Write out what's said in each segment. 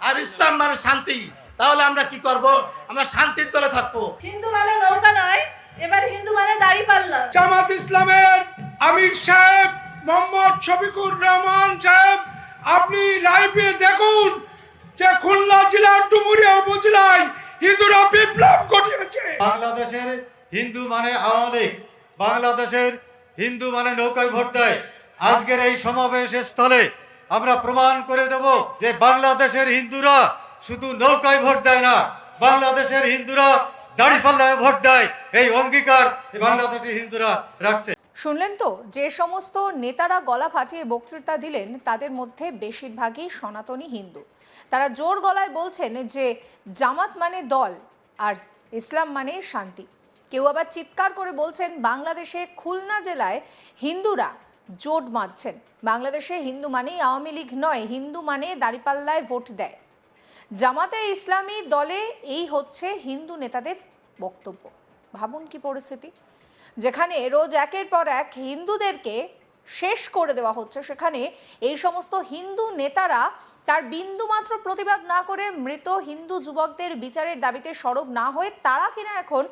আর ইসলাম মানে শান্তি। তাহলে আমরা কি করব? আমরা শান্তির দলে থাকবো। হিন্দু মানে নৌকা নয়, এবার হিন্দু মানে দাঁড়িপাল্লা। জামাত ইসলামের আমির সাহেব মোহাম্মদ শফিকুর রহমান সাহেব, আপনি লাইভে দেখুন যে খুলনা জেলার ডুমুরিয়া উপজেলায় হিন্দুরা বিপ্লব ঘটিয়েছে। বাংলাদেশের হিন্দু মানে আওয়ামী লীগ, বাংলাদেশের হিন্দু মানে নৌকায় ভোট দেয়। আজকের এই সমাবেশের স্থলে আমরা প্রমাণ করে দেব যে বাংলাদেশের হিন্দুরা শুধু নৌকায় ভোট দেয় না, বাংলাদেশের হিন্দুরা দাঁড়িপাল্লায় ভোট দেয়। এই অঙ্গীকার বাংলাদেশের হিন্দুরা রাখছে। শুনলেন তো, যে সমস্ত নেতারা গলা ফাটিয়ে বক্তৃতা দিলেন তাদের মধ্যে বেশিরভাগই সনাতনী হিন্দু। তারা জোর গলায় বলছেন যে জামাত মানে দল আর ইসলাম মানে শান্তি। কেউ আবার চিৎকার করে বলছেন বাংলাদেশে খুলনা জেলায় হিন্দুরা জোট বাঁধছেন। বাংলাদেশে হিন্দু মানেই আওয়ামী লীগ নয়, হিন্দু মানে দাঁড়িপাল্লায় ভোট দেয়। জামাতে ইসলামী দলে এই হচ্ছে হিন্দু নেতাদের বক্তব্য। ভাবুন কি পরিস্থিতি, যেখানে রোজ একের পর এক হিন্দুদেরকে শেষ করে দেওয়া হচ্ছে, সেখানে এই সমস্ত হিন্দু নেতারা তার বিন্দুমাত্র প্রতিবাদ না করে মৃত হিন্দু যুবকদের বিচারের দাবিতে সরব না হয়ে তারা কিনা এখন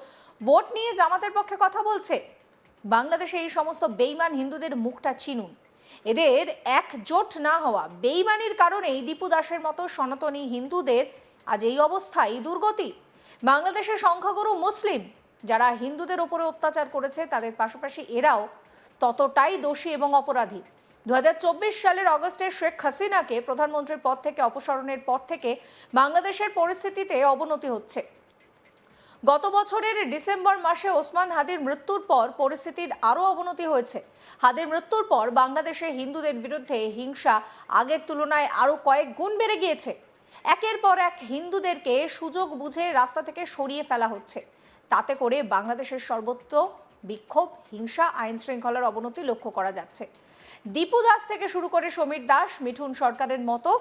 ভোট নিয়ে জামাতের পক্ষে কথা বলছে। বাংলাদেশে এই সমস্ত বেঈমান হিন্দুদের মুখটা চিনুন। এদের একজোট না হওয়া বেঈমানির কারণেই দীপু দাসের মতো সনাতনী হিন্দুদের আজ এই অবস্থা, এই দুর্গতি। বাংলাদেশের সংখ্যাগুরু মুসলিম যারা হিন্দুদের ওপরে অত্যাচার করেছে তাদের পাশাপাশি এরাও ততটাই দোষী এবং অপরাধী। 2024 সালের অগস্টে শেখ হাসিনাকে প্রধানমন্ত্রীর পদ থেকে অপসারণের পর থেকে বাংলাদেশের পরিস্থিতিতে অবনতি হচ্ছে। গত বছরের ডিসেম্বর মাসে ওসমান হাদির মৃত্যুর পর পরিস্থিতির আরও অবনতি হয়েছে। হাদির মৃত্যুর পর বাংলাদেশে হিন্দুদের বিরুদ্ধে হিংসা আগের তুলনায় আরও কয়েক গুণ বেড়ে গিয়েছে। একের পর এক হিন্দুদেরকে সুযোগ বুঝে রাস্তা থেকে সরিয়ে ফেলা হচ্ছে। তাতে করে বাংলাদেশের সর্বত্র বিক্ষোভ, হিংসা, আইন শৃঙ্খলার অবনতি লক্ষ্য করা যাচ্ছে। দীপু দাস থেকে শুরু করে সমীর দাস, মিঠুন সরকারের মতো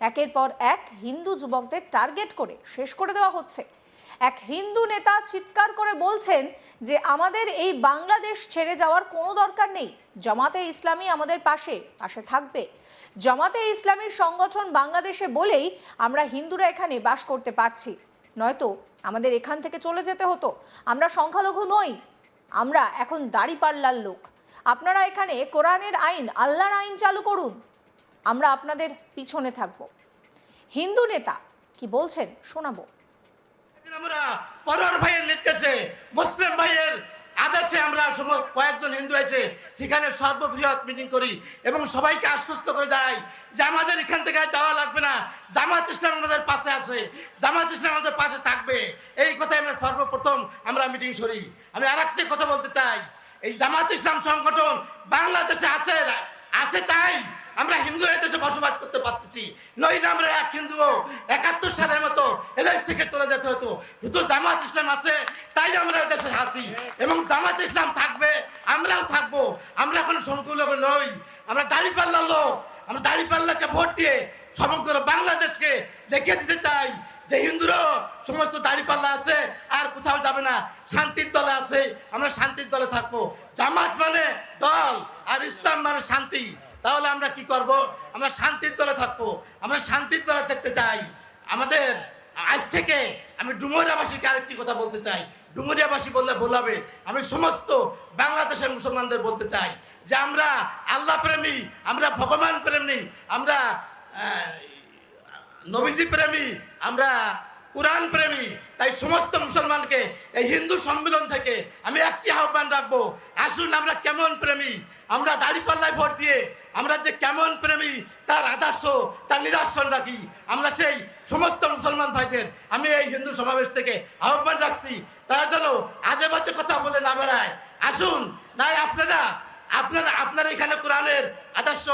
একের পর এক হিন্দু যুবকদের টার্গেট করে শেষ করে দেওয়া হচ্ছে। এক হিন্দু নেতা চিৎকার করে বলছেন যে আমাদের এই বাংলাদেশ ছেড়ে যাওয়ার কোনো দরকার নেই, জামাতে ইসলামী আমাদের পাশে পাশে থাকবে। জামাতে ইসলামীর সংগঠন বাংলাদেশে বলেই আমরা হিন্দুরা এখানে বাস করতে পারছি, নয়তো আমাদের এখান থেকে চলে যেতে হতো। আমরা সংখ্যালঘু নই, আমরা এখন দাঁড়িপাল্লার লোক। আপনারা এখানে কোরআনের আইন, আল্লাহর আইন চালু করুন, আমরা আপনাদের পিছনে থাকব। হিন্দু নেতা কি বলছেন শোনাবো। আমরা পরের ভাইয়ের নির্দেশে, মুসলিম ভাইয়ের আদেশে আমরা কয়েকজন হিন্দু আছে সেখানে সর্ববৃহৎ মিটিং করি এবং সবাইকে আশ্বস্ত করে যাই যে আমাদের এখান থেকে যাওয়া লাগবে না, জামাত ইসলাম আমাদের পাশে আছে, জামাত ইসলাম আমাদের পাশে থাকবে। এই কথাই আমরা সর্বপ্রথম আমরা মিটিং করি। আমি আর একটি কথা বলতে চাই, এই জামাত ইসলাম সংগঠন বাংলাদেশে আছে তাই আমরা হিন্দুরা দেশে বসবাস করতে পারতেছি, নইলে আমরা এক হিন্দু 71 সালের মতো এদেশ থেকে চলে যেতে হতো। শুধু জামাত ইসলাম আছে তাই আমরা এদেশে আছি এবং জামাত ইসলাম থাকবে, আমরাও থাকবো। আমরা কোনো সংখ্যালঘু নই, আমরা দাঁড়িপাল্লার লোক। আমরা দাঁড়িপাল্লাকে ভোট দিয়ে সমগ্র বাংলাদেশকে দেখিয়ে দিতে চাই যে হিন্দুরা সমস্ত দাঁড়িপাল্লা আছে আর কোথাও যাবে না, শান্তির দলে আছে, আমরা শান্তির দলে থাকবো। জামাত মানে দল আর ইসলাম মানে শান্তি। তাহলে আমরা কি করব? আমরা শান্তির দলে থাকবো, আমরা শান্তির দলে থাকতে চাই। আমাদের আজ থেকে আমি ডুমুরিয়াবাসীকে আরেকটি কথা বলতে চাই, ডুমুরিয়াবাসী বললে বলাবে, আমি সমস্ত বাংলাদেশের মুসলমানদের বলতে চাই যে আমরা আল্লাহ প্রেমী, আমরা ভগবান প্রেমী, আমরা নবীজি প্রেমী, আমরা কোরআন প্রেমী। তাই সমস্ত মুসলমানকে এই হিন্দু সম্মেলন থেকে আমি একটি আহ্বান রাখবো, আসুন আমরা কেমন প্রেমী, আমরা দাঁড়িপাল্লায় ভোট দিয়ে আমরা যে কেমন প্রেমী তার আদর্শ, তার নিদর্শন রাখি। আমরা সেই সমস্ত মুসলমান ভাইদের আমি এই হিন্দু সমাবেশ থেকে আহ্বান রাখছি, তারা যেন আজে বাজে কথা বলে না বেড়ায়। আসুন, নাই আপনারা এখানে কোরআনের আদর্শ,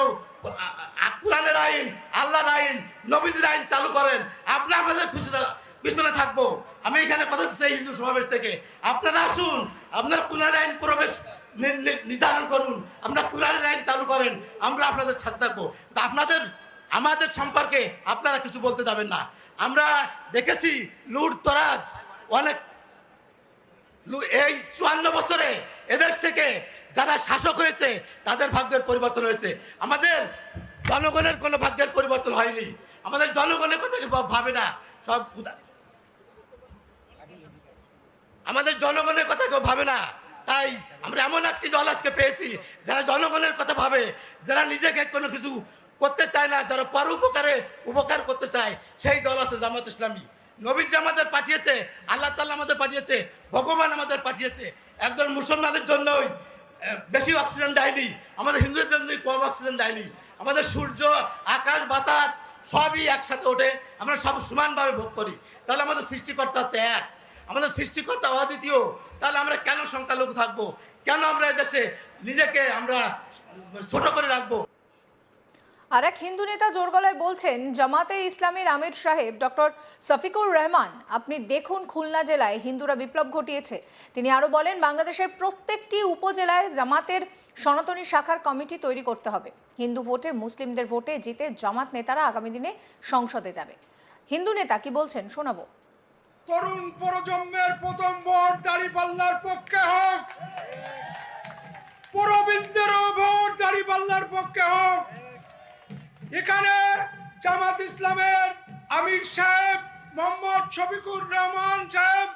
কোরআনের আইন, আল্লাহর আইন, নবীজির আইন চালু করেন, আমরা আমাদের পিছনে থাকবো। আমি এখানে কথা দিচ্ছি হিন্দু সমাবেশ থেকে, আপনারা আসুন, আপনারা কোরআনের আইন প্রবেশ নির্ধারণ করুন, আমরা কোরআনের আইন চালু করেন, আমরা আপনাদের সাথে থাকবো। তা আমাদের সম্পর্কে আপনারা কিছু বলতে যাবেন না। আমরা দেখেছি লুটতরাজ অনেক, এই 54 বছরে এদেশ থেকে যারা শাসক হয়েছে তাদের ভাগ্যের পরিবর্তন হয়েছে, আমাদের জনগণের কোনো ভাগ্যের পরিবর্তন হয়নি। আমাদের জনগণের কথা কেউ ভাবে না, সব আমাদের জনগণের কথা কেউ ভাবে না। তাই আমরা এমন একটি দল আজকে পেয়েছি যারা জনগণের কথা ভাবে, যারা নিজেকে কোনো কিছু করতে চায় না, যারা পর উপকার করতে চায়, সেই দল আছে জামাত ইসলামী। নবীজি আমাদের পাঠিয়েছে, আল্লাহ তাআলা আমাদের পাঠিয়েছে, ভগবান আমাদের পাঠিয়েছে। একজন মুসলমানের জন্যই বেশি অক্সিজেন দেয়নি, আমাদের হিন্দুদের জন্যই কম অক্সিজেন দেয়নি। আমাদের সূর্য, আকাশ, বাতাস সবই একসাথে ওঠে, আমরা সব সমানভাবে ভোগ করি। তাহলে আমাদের সৃষ্টিকর্তা হচ্ছে এক, আমাদের সৃষ্টিকর্তা অদ্বিতীয়। তাহলে আমরা কেন সংখ্যালঘু থাকবো? কেন আমরা এদেশে নিজেকে আমরা ছোট করে রাখবো? আর এক হিন্দু নেতা জোর গলায় বলছেন, জামাতে ইসলামের আমির সাহেব ডক্টর শফিকুর রহমান, আপনি দেখুন খুলনা জেলায় হিন্দুরা বিপ্লব ঘটিয়েছে। তিনি আরো বলেন, বাংলাদেশের প্রত্যেকটি উপজেলায় জামাতের সনাতনী শাখার কমিটি তৈরি করতে হবে। হিন্দু ভোটে, মুসলিমদের ভোটে জিতে জামাত নেতারা আগামী দিনে সংসদে যাবে। হিন্দু নেতা কি বলছেন শোনাবো। তরুণ প্রজন্মের প্রথম ভোট দাঁড়িপাল্লার পক্ষে হোক, প্রবীণদেরও ভোট দাঁড়িপাল্লার পক্ষে হোক। এখানে জামাত ইসলামের আমির সাহেব মোহাম্মদ শফিকুর রহমান সাহেব,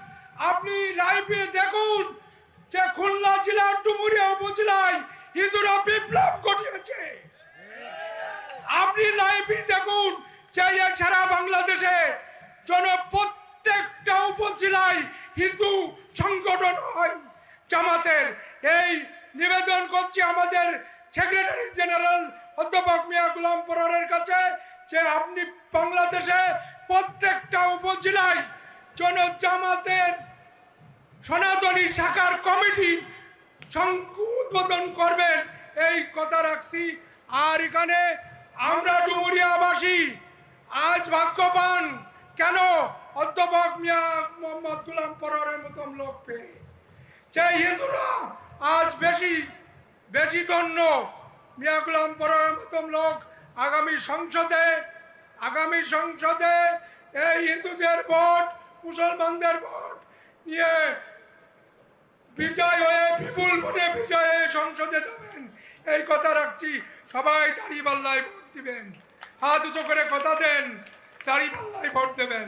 আপনি লাইভে দেখুন যে খুলনা জেলার ডুমুরিয়া উপজেলায় হিন্দুরা বিপ্লব ঘটিয়েছে। আপনি লাইভে দেখুন যে সারা বাংলাদেশে প্রত্যেকটা উপজেলায় হিন্দু সংগঠন হয় জামাতের। এই নিবেদন করছি আমাদের সেক্রেটারি জেনারেল অধ্যাপক মিয়া গোলাম পরোয়ারের কাছে যে আপনি বাংলাদেশে প্রত্যেকটা উপজেলায় জামাতের সনাতনী শাখার কমিটি উদ্বোধন করবেন, এই কথা রাখছি। আর এখানে আমরা ডুমুরিয়াবাসী আজ ভাগ্যবান, কেন? অধ্যাপক মিয়া মোহাম্মদ গোলাম পরোয়ারের মতন লোক পেয়ে। যে হিন্দুরা আজ বেশি ধন্য, মিয়া গোলাম পরোয়ারের মতন লোক আগামী সংসদে এই হিন্দুদের ভোট, মুসলমানদের ভোট নিয়ে বিজয় হয়ে, বিপুল ভোটে বিজয় হয়ে সংসদে যাবেন, এই কথা রাখছি। সবাই দাঁড়িপাল্লায় ভোট দিবেন, হাত উঁচু করে কথা দেন, দাঁড়িপাল্লায় ভোট দেবেন।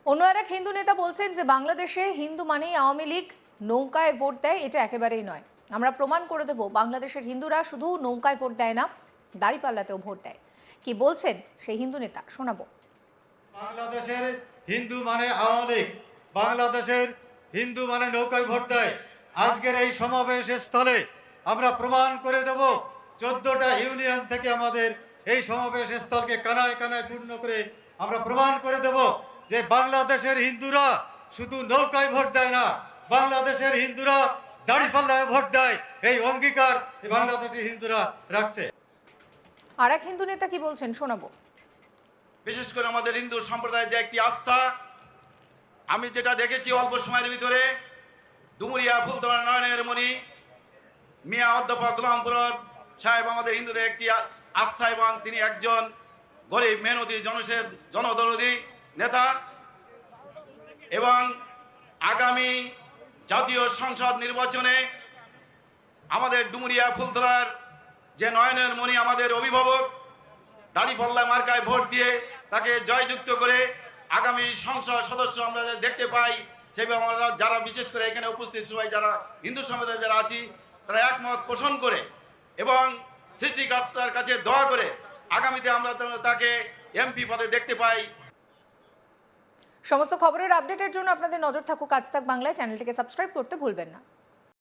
অন্য এক হিন্দু নেতা বলছেন যে বাংলাদেশে হিন্দু মানেই আওয়ামী লীগ, নৌকায় ভোট দেয়, এটা একেবারেই নয়। আমরা প্রমাণ করে দেব বাংলাদেশের হিন্দুরা শুধু নৌকায় ভোট দেয় না, দাঁড়িপাল্লাতেও ভোট দেয়। কি বলছেন সেই হিন্দু নেতা শোনাবো। বাংলাদেশের হিন্দু মানে আওয়ামী লীগ, বাংলাদেশের হিন্দু মানে নৌকায় ভোট দেয়। আজকের এই সমাবেশ স্থলে আমরা প্রমাণ করে দেব, 14টা ইউনিয়ন থেকে আমাদের এই সমাবেশ স্থলকে কানায় কানায় পূর্ণ করে আমরা প্রমাণ করে দেব যে বাংলাদেশের হিন্দুরা শুধু নৌকায় ভোট দেয় না, বাংলাদেশের হিন্দুরা দাঁড়িপাল্লায় ভোট দেয়। এই অঙ্গীকার বাংলাদেশের হিন্দুরা রাখছে। আর এক হিন্দু নেতা কি বলছেন শোনাবো। বিশেষ করে আমাদের হিন্দু সম্প্রদায়ের যে একটি আস্থা, আমি যেটা দেখেছি অল্প সময়ের ভিতরে, ডুমুরিয়া ফুলতলা নয়নের মণি মিয়া অধ্যাপক গোলাম পরোয়ার সাহেব আমাদের হিন্দুদের একটি আস্থা, এবং তিনি একজন গরিব মেহনতি জনদরদী নেতা। এবং আগামী জাতীয় সংসদ নির্বাচনে আমাদের ডুমুরিয়া ফুলতলার যে নয়নের মণি আমাদের অভিভাবক, দাঁড়িপাল্লা মার্কায় ভোট দিয়ে তাকে জয়যুক্ত করে আগামী সংসদ সদস্য আমরা দেখতে পাই, সেভাবে আমরা যারা বিশেষ করে এখানে উপস্থিত সবাই যারা হিন্দু সম্প্রদায় যারা আছি, তারা একমত পোষণ করে এবং সৃষ্টিকর্তার কাছে দোয়া করে আগামীতে আমরা তাকে এমপি পদে দেখতে পাই। সমস্ত খবরের আপডেটের জন্য আপনাদের নজর থাকুক আজ তাক বাংলায়। চ্যানেলটিকে সাবস্ক্রাইব করতে ভুলবেন না।